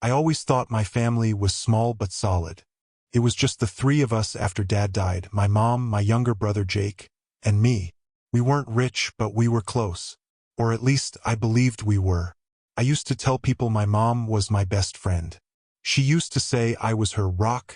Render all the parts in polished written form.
I always thought my family was small but solid. It was just the three of us after Dad died, my mom, my younger brother Jake, and me. We weren't rich, but we were close. Or at least I believed we were. I used to tell people my mom was my best friend. She used to say I was her rock,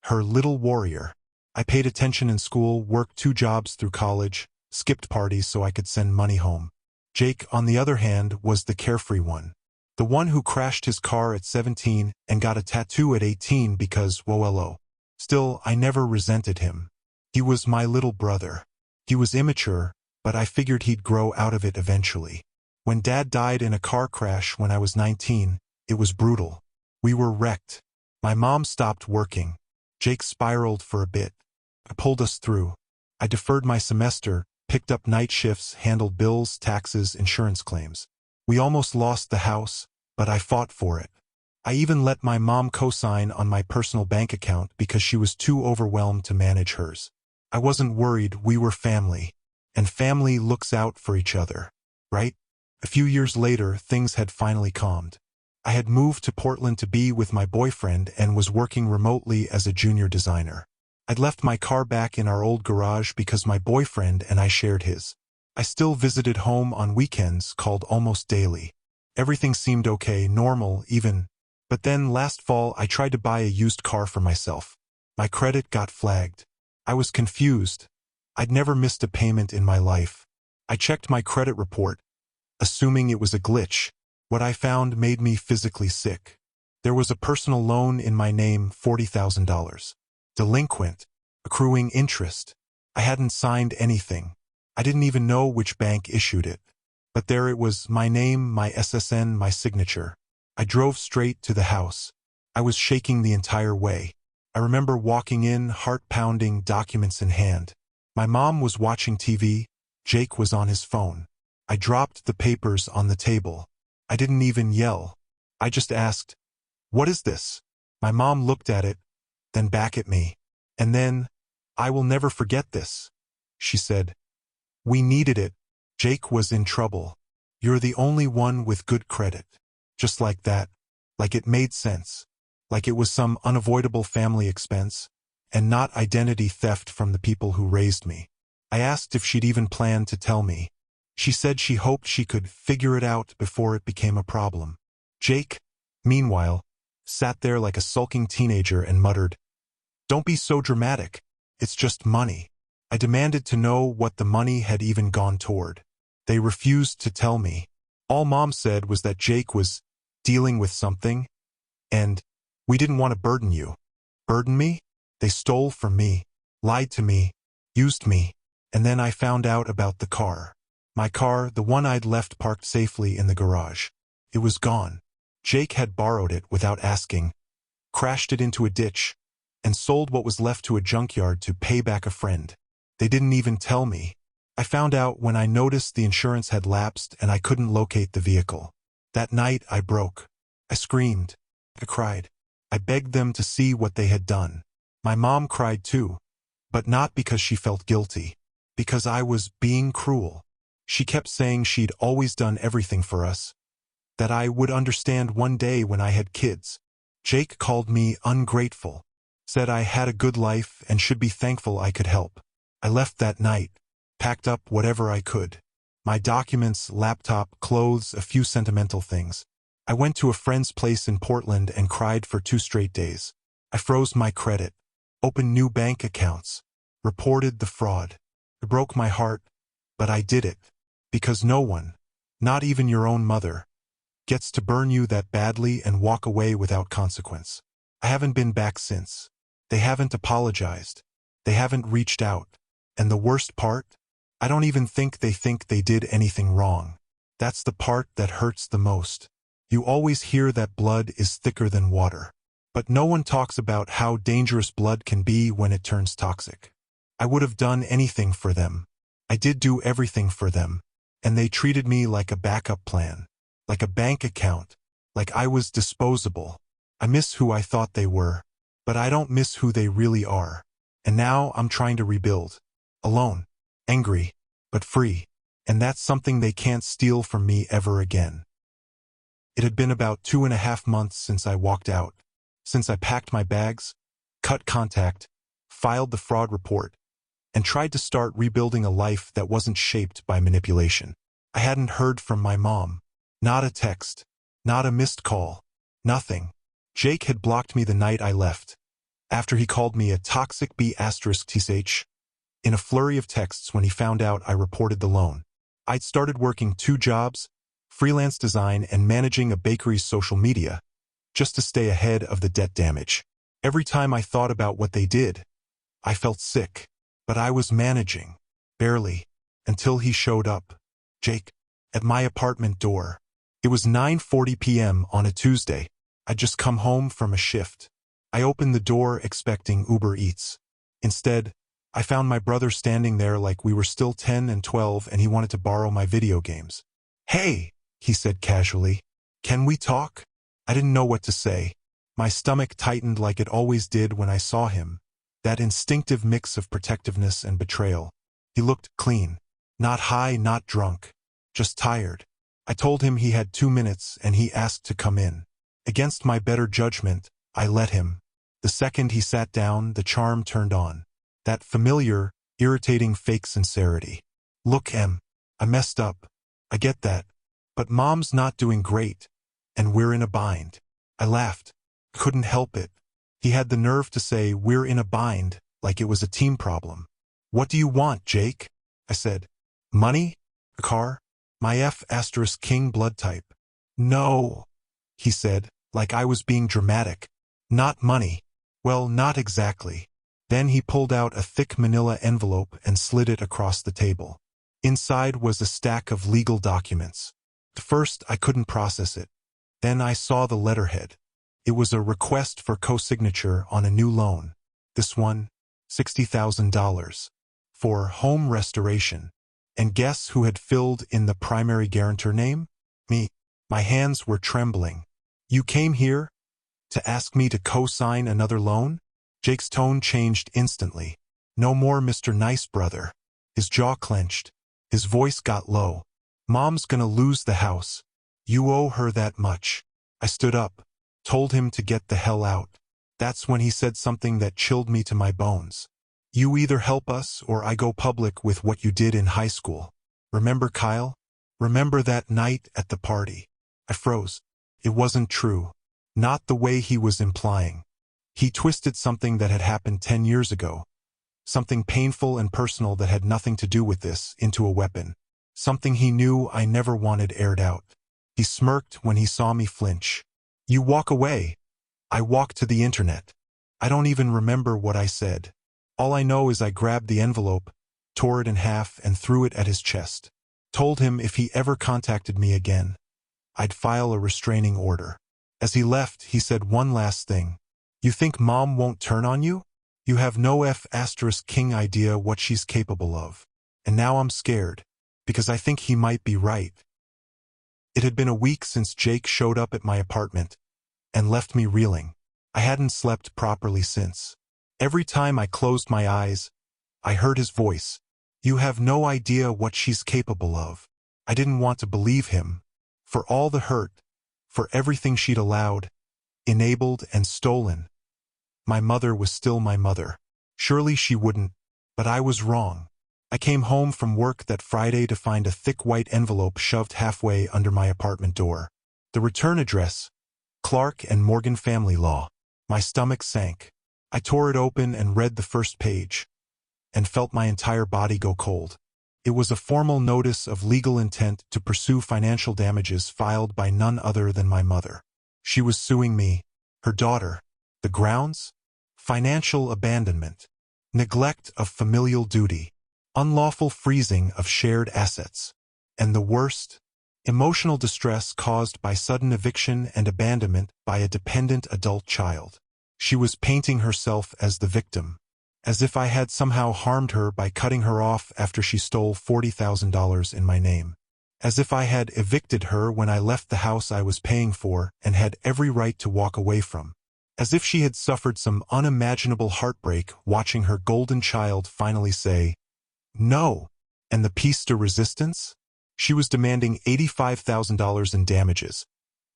her little warrior. I paid attention in school, worked 2 jobs through college, skipped parties so I could send money home. Jake, on the other hand, was the carefree one. The one who crashed his car at 17 and got a tattoo at 18 because, whoa. Still, I never resented him. He was my little brother. He was immature, but I figured he'd grow out of it eventually. When Dad died in a car crash when I was 19, it was brutal. We were wrecked. My mom stopped working. Jake spiraled for a bit. I pulled us through. I deferred my semester, picked up night shifts, handled bills, taxes, insurance claims. We almost lost the house, but I fought for it. I even let my mom co-sign on my personal bank account because she was too overwhelmed to manage hers. I wasn't worried, we were family. And family looks out for each other, right? A few years later, things had finally calmed. I had moved to Portland to be with my boyfriend and was working remotely as a junior designer. I'd left my car back in our old garage because my boyfriend and I shared his. I still visited home on weekends, called almost daily. Everything seemed okay, normal, even. But then last fall I tried to buy a used car for myself. My credit got flagged. I was confused. I'd never missed a payment in my life. I checked my credit report, assuming it was a glitch. What I found made me physically sick. There was a personal loan in my name, $40,000. Delinquent, accruing interest. I hadn't signed anything. I didn't even know which bank issued it. But there it was, my name, my SSN, my signature. I drove straight to the house. I was shaking the entire way. I remember walking in, heart pounding, documents in hand. My mom was watching TV. Jake was on his phone. I dropped the papers on the table. I didn't even yell. I just asked, "What is this?" My mom looked at it, then back at me. And then, "I will never forget this," she said. "We needed it. Jake was in trouble. You're the only one with good credit." Just like that. Like it made sense. Like it was some unavoidable family expense, and not identity theft from the people who raised me. I asked if she'd even planned to tell me. She said she hoped she could figure it out before it became a problem. Jake, meanwhile, sat there like a sulking teenager and muttered, "Don't be so dramatic. It's just money." I demanded to know what the money had even gone toward. They refused to tell me. All Mom said was that Jake was dealing with something, and we didn't want to burden you. Burden me? They stole from me, lied to me, used me, and then I found out about the car. My car, the one I'd left parked safely in the garage. It was gone. Jake had borrowed it without asking, crashed it into a ditch, and sold what was left to a junkyard to pay back a friend. They didn't even tell me. I found out when I noticed the insurance had lapsed and I couldn't locate the vehicle. That night I broke. I screamed. I cried. I begged them to see what they had done. My mom cried too, but not because she felt guilty, because I was being cruel. She kept saying she'd always done everything for us, that I would understand one day when I had kids. Jake called me ungrateful, said I had a good life and should be thankful I could help. I left that night, packed up whatever I could. My documents, laptop, clothes, a few sentimental things. I went to a friend's place in Portland and cried for 2 straight days. I froze my credit, opened new bank accounts, reported the fraud. It broke my heart, but I did it. Because no one, not even your own mother, gets to burn you that badly and walk away without consequence. I haven't been back since. They haven't apologized. They haven't reached out. And the worst part? I don't even think they did anything wrong. That's the part that hurts the most. You always hear that blood is thicker than water. But no one talks about how dangerous blood can be when it turns toxic. I would have done anything for them. I did do everything for them. And they treated me like a backup plan, like a bank account, like I was disposable. I miss who I thought they were, but I don't miss who they really are. And now I'm trying to rebuild. Alone, angry, but free. And that's something they can't steal from me ever again. It had been about 2.5 months since I walked out, since I packed my bags, cut contact, filed the fraud report, and tried to start rebuilding a life that wasn't shaped by manipulation. I hadn't heard from my mom. Not a text. Not a missed call. Nothing. Jake had blocked me the night I left, after he called me a toxic B***sh, in a flurry of texts when he found out I reported the loan. I'd started working 2 jobs, freelance design and managing a bakery's social media, just to stay ahead of the debt damage. Every time I thought about what they did, I felt sick. But I was managing. Barely. Until he showed up. Jake. At my apartment door. It was 9:40 p.m. on a Tuesday. I'd just come home from a shift. I opened the door expecting Uber Eats. Instead, I found my brother standing there like we were still 10 and 12 and he wanted to borrow my video games. "Hey," he said casually. "Can we talk?" I didn't know what to say. My stomach tightened like it always did when I saw him. That instinctive mix of protectiveness and betrayal. He looked clean. Not high, not drunk. Just tired. I told him he had 2 minutes and he asked to come in. Against my better judgment, I let him. The second he sat down, the charm turned on. That familiar, irritating fake sincerity. "Look, Em, I messed up. I get that. But Mom's not doing great. And we're in a bind." I laughed. Couldn't help it. He had the nerve to say we're in a bind, like it was a team problem. "What do you want, Jake?" I said. "Money? A car? My F***king blood type." "No," he said, like I was being dramatic. "Not money." "Well, not exactly." Then he pulled out a thick manila envelope and slid it across the table. Inside was a stack of legal documents. At first, I couldn't process it. Then I saw the letterhead. It was a request for co-signature on a new loan. This one, $60,000. For home restoration. And guess who had filled in the primary guarantor name? Me. My hands were trembling. "You came here to ask me to co-sign another loan?" Jake's tone changed instantly. "No more Mr. Nice Brother." His jaw clenched. His voice got low. "Mom's gonna lose the house. You owe her that much." I stood up. Told him to get the hell out. That's when he said something that chilled me to my bones. "You either help us or I go public with what you did in high school. Remember Kyle? Remember that night at the party?" I froze. It wasn't true. Not the way he was implying. He twisted something that had happened 10 years ago. Something painful and personal that had nothing to do with this into a weapon. Something he knew I never wanted aired out. He smirked when he saw me flinch. "You walk away." I walked to the internet. I don't even remember what I said. All I know is I grabbed the envelope, tore it in half and threw it at his chest. Told him if he ever contacted me again, I'd file a restraining order. As he left, he said one last thing. "You think Mom won't turn on you? You have no F***king idea what she's capable of." And now I'm scared, because I think he might be right. It had been a week since Jake showed up at my apartment and left me reeling. I hadn't slept properly since. Every time I closed my eyes, I heard his voice. "You have no idea what she's capable of." I didn't want to believe him. For all the hurt, for everything she'd allowed, enabled and stolen. My mother was still my mother. Surely she wouldn't, but I was wrong. I came home from work that Friday to find a thick white envelope shoved halfway under my apartment door. The return address, Clark and Morgan Family Law. My stomach sank. I tore it open and read the first page, and felt my entire body go cold. It was a formal notice of legal intent to pursue financial damages filed by none other than my mother. She was suing me, her daughter. The grounds? Financial abandonment, neglect of familial duty, unlawful freezing of shared assets, and the worst, emotional distress caused by sudden eviction and abandonment by a dependent adult child. She was painting herself as the victim, as if I had somehow harmed her by cutting her off after she stole $40,000 in my name. As if I had evicted her when I left the house I was paying for and had every right to walk away from. As if she had suffered some unimaginable heartbreak watching her golden child finally say, "No." And the piece de resistance? She was demanding $85,000 in damages,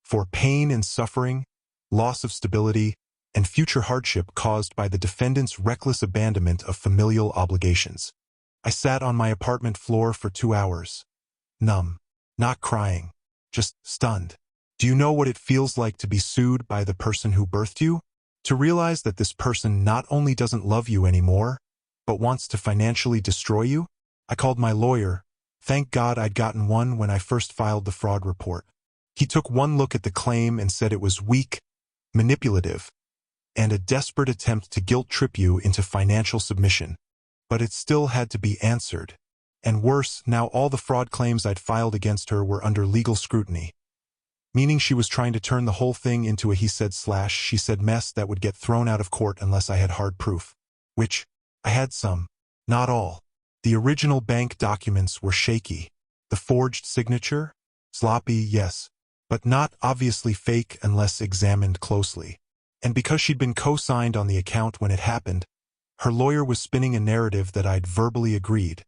for pain and suffering, loss of stability, and future hardship caused by the defendant's reckless abandonment of familial obligations. I sat on my apartment floor for 2 hours, numb, not crying, just stunned. Do you know what it feels like to be sued by the person who birthed you? To realize that this person not only doesn't love you anymore, but wants to financially destroy you? I called my lawyer. Thank God I'd gotten one when I first filed the fraud report. He took one look at the claim and said it was weak, manipulative, and a desperate attempt to guilt-trip you into financial submission. But it still had to be answered. And worse, now all the fraud claims I'd filed against her were under legal scrutiny, meaning she was trying to turn the whole thing into a he-said/she-said mess that would get thrown out of court unless I had hard proof. Which, I had some, not all. The original bank documents were shaky. The forged signature? Sloppy, yes, but not obviously fake unless examined closely. And because she'd been co-signed on the account when it happened, her lawyer was spinning a narrative that I'd verbally agreed,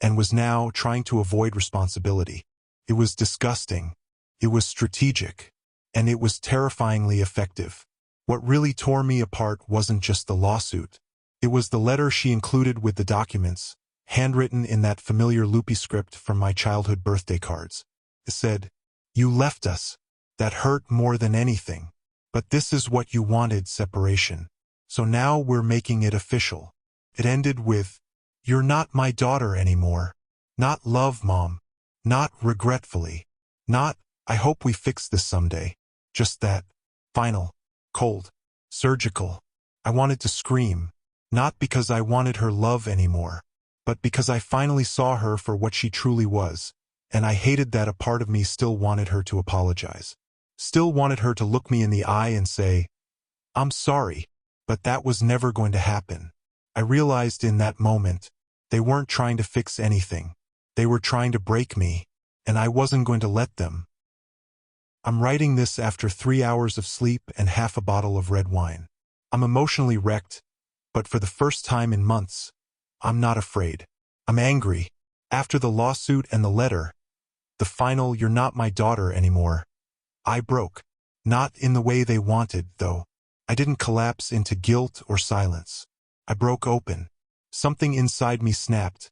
and was now trying to avoid responsibility. It was disgusting. It was strategic. And it was terrifyingly effective. What really tore me apart wasn't just the lawsuit. It was the letter she included with the documents, handwritten in that familiar loopy script from my childhood birthday cards. It said, "You left us. That hurt more than anything. But this is what you wanted, separation. So now we're making it official." It ended with, "You're not my daughter anymore. Not love, Mom. Not regretfully. Not, I hope we fix this someday." Just that. Final. Cold. Surgical. I wanted to scream. Not because I wanted her love anymore, but because I finally saw her for what she truly was, and I hated that a part of me still wanted her to apologize. Still wanted her to look me in the eye and say, "I'm sorry," but that was never going to happen. I realized in that moment, they weren't trying to fix anything. They were trying to break me, and I wasn't going to let them. I'm writing this after 3 hours of sleep and half a bottle of red wine. I'm emotionally wrecked, but for the first time in months, I'm not afraid. I'm angry. After the lawsuit and the letter, the final "you're not my daughter anymore," I broke. Not in the way they wanted, though. I didn't collapse into guilt or silence. I broke open. Something inside me snapped,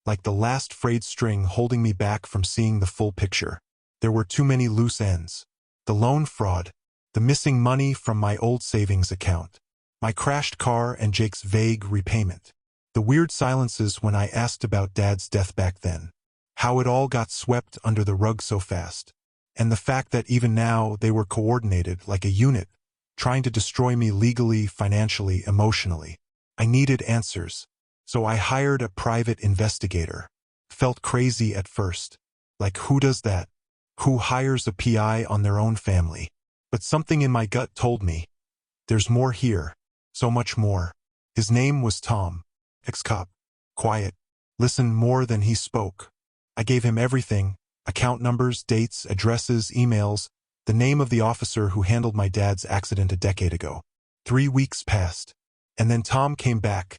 like the last frayed string holding me back from seeing the full picture. There were too many loose ends. The loan fraud, the missing money from my old savings account, my crashed car and Jake's vague repayment. The weird silences when I asked about Dad's death back then. How it all got swept under the rug so fast. And the fact that even now they were coordinated like a unit, trying to destroy me legally, financially, emotionally. I needed answers. So I hired a private investigator. Felt crazy at first. Like, who does that? Who hires a PI on their own family? But something in my gut told me, there's more here. So much more. His name was Tom. Ex-cop. Quiet. Listened more than he spoke. I gave him everything. Account numbers, dates, addresses, emails, the name of the officer who handled my dad's accident a decade ago. 3 weeks passed. And then Tom came back.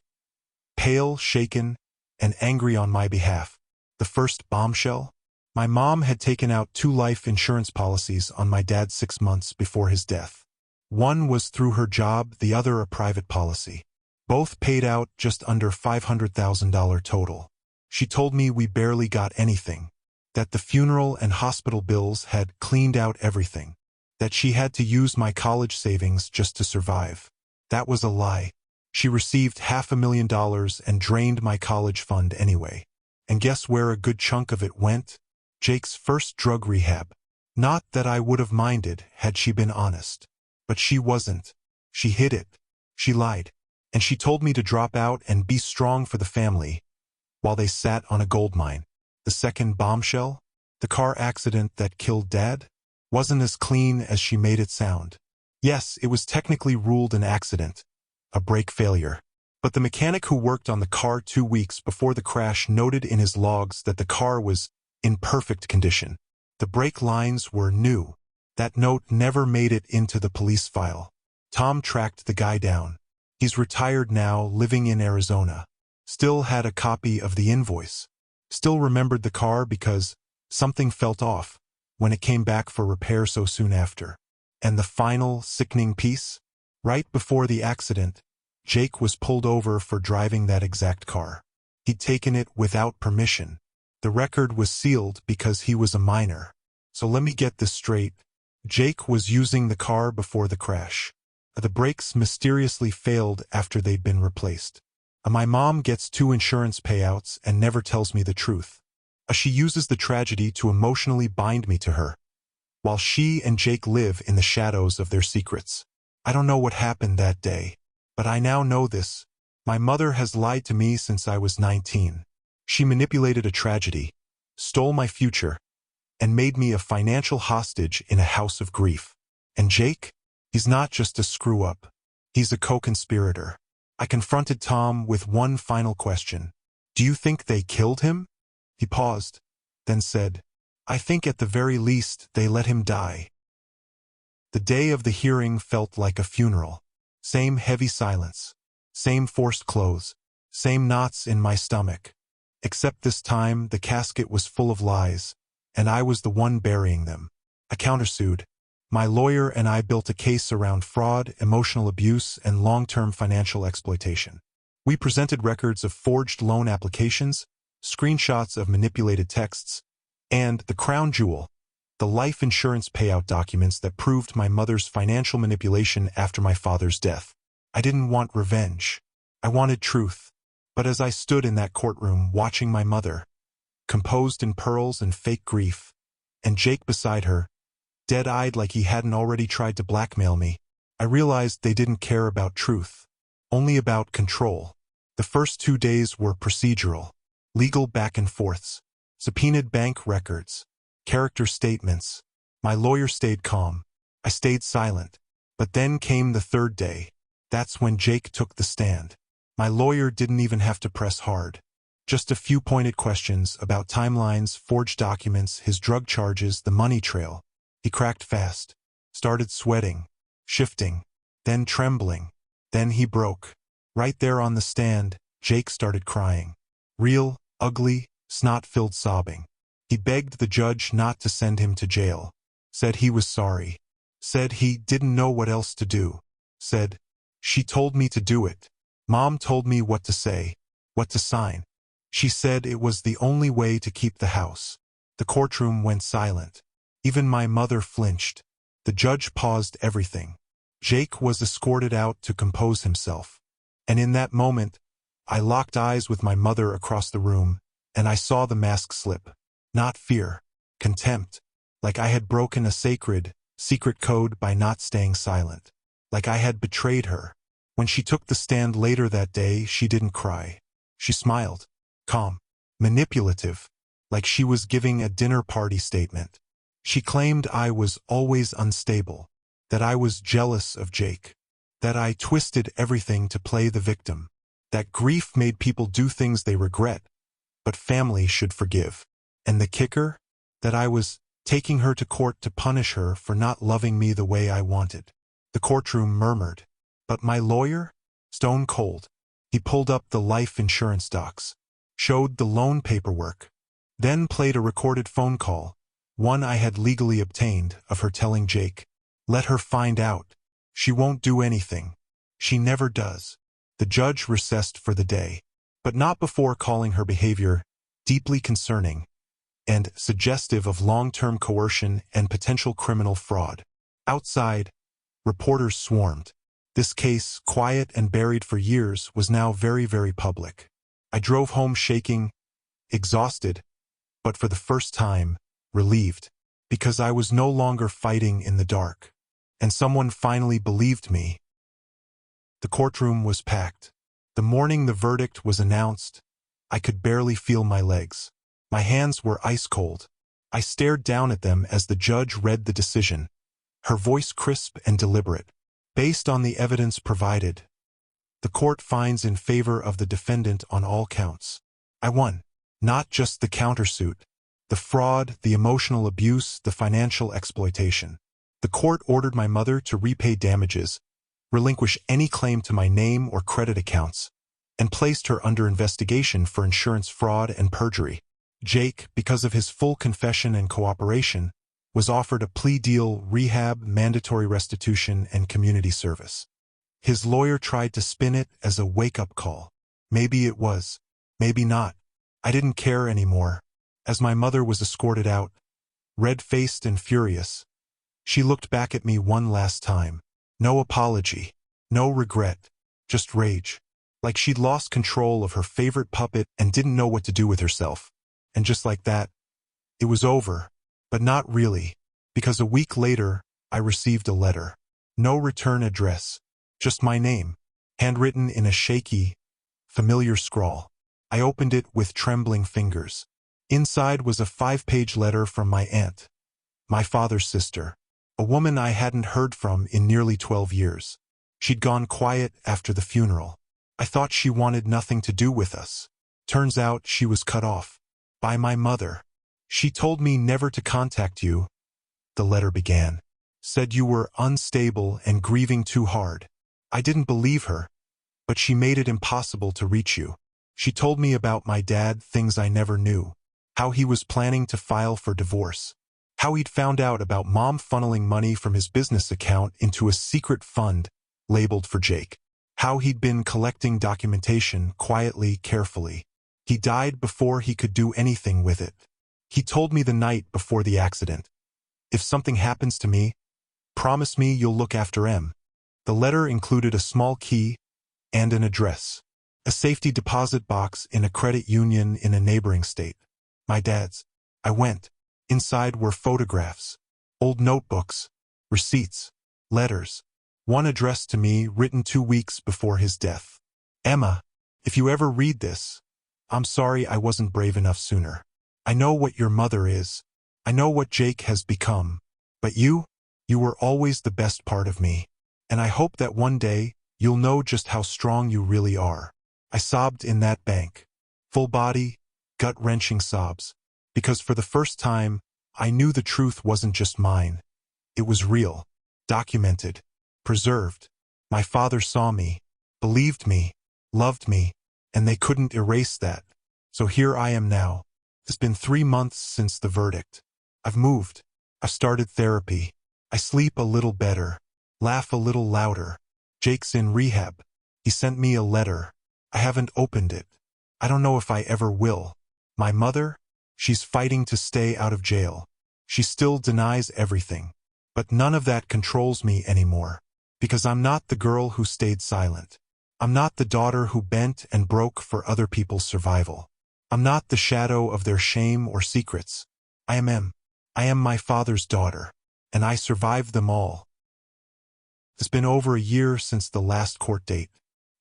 Pale, shaken, and angry on my behalf. The first bombshell? My mom had taken out 2 life insurance policies on my dad 6 months before his death. One was through her job, the other a private policy. Both paid out just under $500,000 total. She told me we barely got anything. That the funeral and hospital bills had cleaned out everything. That she had to use my college savings just to survive. That was a lie. She received $500,000 and drained my college fund anyway. And guess where a good chunk of it went? Jake's first drug rehab. Not that I would have minded had she been honest. But she wasn't. She hid it. She lied. And she told me to drop out and be strong for the family, while they sat on a gold mine. The second bombshell? The car accident that killed Dad? Wasn't as clean as she made it sound. Yes, it was technically ruled an accident. A brake failure. But the mechanic who worked on the car 2 weeks before the crash noted in his logs that the car was in perfect condition. The brake lines were new. That note never made it into the police file. Tom tracked the guy down. He's retired now, living in Arizona. Still had a copy of the invoice. Still remembered the car because something felt off. when it came back for repair so soon after. And the final, sickening piece? Right before the accident, Jake was pulled over for driving that exact car. He'd taken it without permission. The record was sealed because he was a minor. So let me get this straight. Jake was using the car before the crash. The brakes mysteriously failed after they'd been replaced. My mom gets 2 insurance payouts and never tells me the truth. She uses the tragedy to emotionally bind me to her, while she and Jake live in the shadows of their secrets. I don't know what happened that day, but I now know this. My mother has lied to me since I was 19. She manipulated a tragedy, stole my future, and made me a financial hostage in a house of grief. And Jake? He's not just a screw-up. He's a co-conspirator. I confronted Tom with one final question. Do you think they killed him? He paused, then said, I think at the very least they let him die. The day of the hearing felt like a funeral. Same heavy silence. Same forced close. Same knots in my stomach. Except this time the casket was full of lies, and I was the one burying them. I countersued. My lawyer and I built a case around fraud, emotional abuse, and long-term financial exploitation. We presented records of forged loan applications, screenshots of manipulated texts, and the crown jewel, the life insurance payout documents that proved my mother's financial manipulation after my father's death. I didn't want revenge. I wanted truth. But as I stood in that courtroom watching my mother, composed in pearls and fake grief, and Jake beside her, dead-eyed like he hadn't already tried to blackmail me, I realized they didn't care about truth, only about control. The first 2 days were procedural, legal back and forths, subpoenaed bank records, character statements. My lawyer stayed calm. I stayed silent. But then came the 3rd day. That's when Jake took the stand. My lawyer didn't even have to press hard. Just a few pointed questions about timelines, forged documents, his drug charges, the money trail. He cracked fast, started sweating, shifting, then trembling. Then he broke. Right there on the stand, Jake started crying. Real, ugly, snot-filled sobbing. He begged the judge not to send him to jail. Said he was sorry. Said he didn't know what else to do. Said, she told me to do it. Mom told me what to say, what to sign. She said it was the only way to keep the house. The courtroom went silent. Even my mother flinched. The judge paused everything. Jake was escorted out to compose himself. And in that moment, I locked eyes with my mother across the room, and I saw the mask slip. Not fear, contempt, like I had broken a sacred, secret code by not staying silent. Like I had betrayed her. When she took the stand later that day, she didn't cry. She smiled, calm, manipulative, like she was giving a dinner party statement. She claimed I was always unstable, that I was jealous of Jake, that I twisted everything to play the victim, that grief made people do things they regret, but family should forgive. And the kicker? That I was taking her to court to punish her for not loving me the way I wanted. The courtroom murmured. But my lawyer? Stone cold. He pulled up the life insurance docs, showed the loan paperwork, then played a recorded phone call, one I had legally obtained, of her telling Jake, let her find out. She won't do anything. She never does. The judge recessed for the day, but not before calling her behavior deeply concerning and suggestive of long-term coercion and potential criminal fraud. Outside, reporters swarmed. This case, quiet and buried for years, was now very, very public. I drove home shaking, exhausted, but for the first time, relieved, because I was no longer fighting in the dark. And someone finally believed me. The courtroom was packed. The morning the verdict was announced, I could barely feel my legs. My hands were ice cold. I stared down at them as the judge read the decision, her voice crisp and deliberate. Based on the evidence provided, the court finds in favor of the defendant on all counts. I won. Not just the countersuit, the fraud, the emotional abuse, the financial exploitation. The court ordered my mother to repay damages, relinquish any claim to my name or credit accounts, and placed her under investigation for insurance fraud and perjury. Jake, because of his full confession and cooperation, was offered a plea deal, rehab, mandatory restitution, and community service. His lawyer tried to spin it as a wake-up call. Maybe it was. Maybe not. I didn't care anymore. As my mother was escorted out, red-faced and furious, she looked back at me one last time. No apology. No regret. Just rage. Like she'd lost control of her favorite puppet and didn't know what to do with herself. And just like that, it was over. But not really, because a week later, I received a letter. No return address. Just my name, handwritten in a shaky, familiar scrawl. I opened it with trembling fingers. Inside was a 5-page letter from my aunt, my father's sister, a woman I hadn't heard from in nearly 12 years. She'd gone quiet after the funeral. I thought she wanted nothing to do with us. Turns out she was cut off. By my mother. She told me never to contact you, the letter began. Said you were unstable and grieving too hard. I didn't believe her, but she made it impossible to reach you. She told me about my dad, things I never knew. How he was planning to file for divorce. How he'd found out about Mom funneling money from his business account into a secret fund labeled for Jake. How he'd been collecting documentation quietly, carefully. He died before he could do anything with it. He told me the night before the accident. If something happens to me, promise me you'll look after Em. The letter included a small key and an address. A safety deposit box in a credit union in a neighboring state. My dad's. I went. Inside were photographs, old notebooks, receipts, letters. One addressed to me written 2 weeks before his death. Emma, if you ever read this, I'm sorry I wasn't brave enough sooner. I know what your mother is. I know what Jake has become. But you were always the best part of me. And I hope that one day, you'll know just how strong you really are. I sobbed in that bank. Full body, gut-wrenching sobs. Because for the first time, I knew the truth wasn't just mine. It was real. Documented. Preserved. My father saw me. Believed me. Loved me. And they couldn't erase that. So here I am now. It's been 3 months since the verdict. I've moved. I've started therapy. I sleep a little better. Laugh a little louder. Jake's in rehab. He sent me a letter. I haven't opened it. I don't know if I ever will. My mother? She's fighting to stay out of jail. She still denies everything. But none of that controls me anymore. Because I'm not the girl who stayed silent. I'm not the daughter who bent and broke for other people's survival. I'm not the shadow of their shame or secrets. I am. I am my father's daughter. And I survived them all. It's been over a year since the last court date.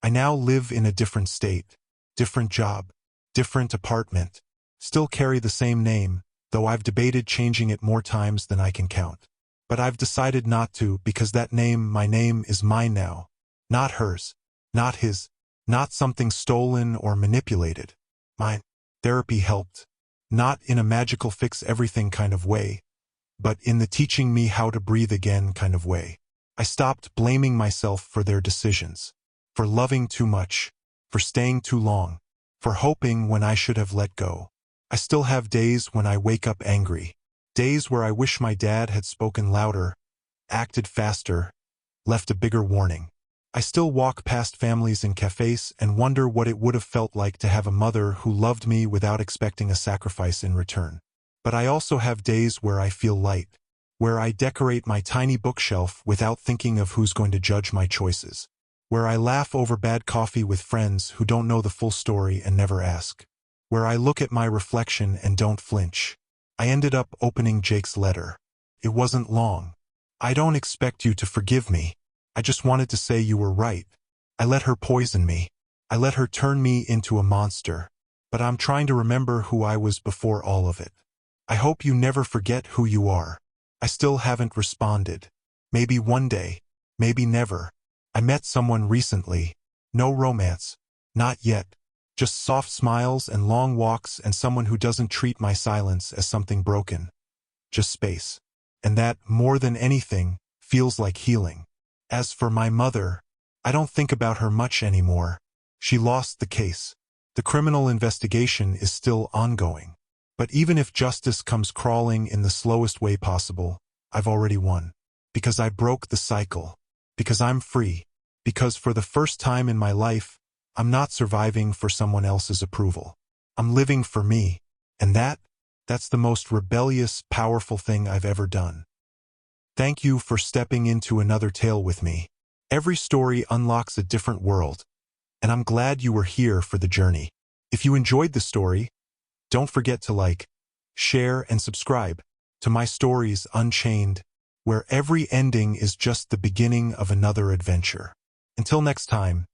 I now live in a different state. Different job. Different apartment. Still carry the same name, though I've debated changing it more times than I can count. But I've decided not to because that name, my name, is mine now. Not hers. Not his. Not something stolen or manipulated. Mine. Therapy helped. Not in a magical fix-everything kind of way, but in the teaching me how to breathe again kind of way. I stopped blaming myself for their decisions. For loving too much. For staying too long. For hoping when I should have let go. I still have days when I wake up angry. Days where I wish my dad had spoken louder, acted faster, left a bigger warning. I still walk past families in cafes and wonder what it would have felt like to have a mother who loved me without expecting a sacrifice in return. But I also have days where I feel light, where I decorate my tiny bookshelf without thinking of who's going to judge my choices, where I laugh over bad coffee with friends who don't know the full story and never ask, where I look at my reflection and don't flinch. I ended up opening Jake's letter. It wasn't long. I don't expect you to forgive me. I just wanted to say you were right. I let her poison me. I let her turn me into a monster. But I'm trying to remember who I was before all of it. I hope you never forget who you are. I still haven't responded. Maybe one day. Maybe never. I met someone recently. No romance. Not yet. Just soft smiles and long walks and someone who doesn't treat my silence as something broken. Just space. And that, more than anything, feels like healing. As for my mother, I don't think about her much anymore. She lost the case. The criminal investigation is still ongoing. But even if justice comes crawling in the slowest way possible, I've already won. Because I broke the cycle. Because I'm free. Because for the first time in my life, I'm not surviving for someone else's approval. I'm living for me. And that's the most rebellious, powerful thing I've ever done. Thank you for stepping into another tale with me. Every story unlocks a different world, and I'm glad you were here for the journey. If you enjoyed the story, don't forget to like, share, and subscribe to my stories Unchained, where every ending is just the beginning of another adventure. Until next time,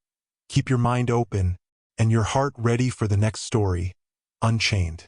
keep your mind open and your heart ready for the next story, Unchained.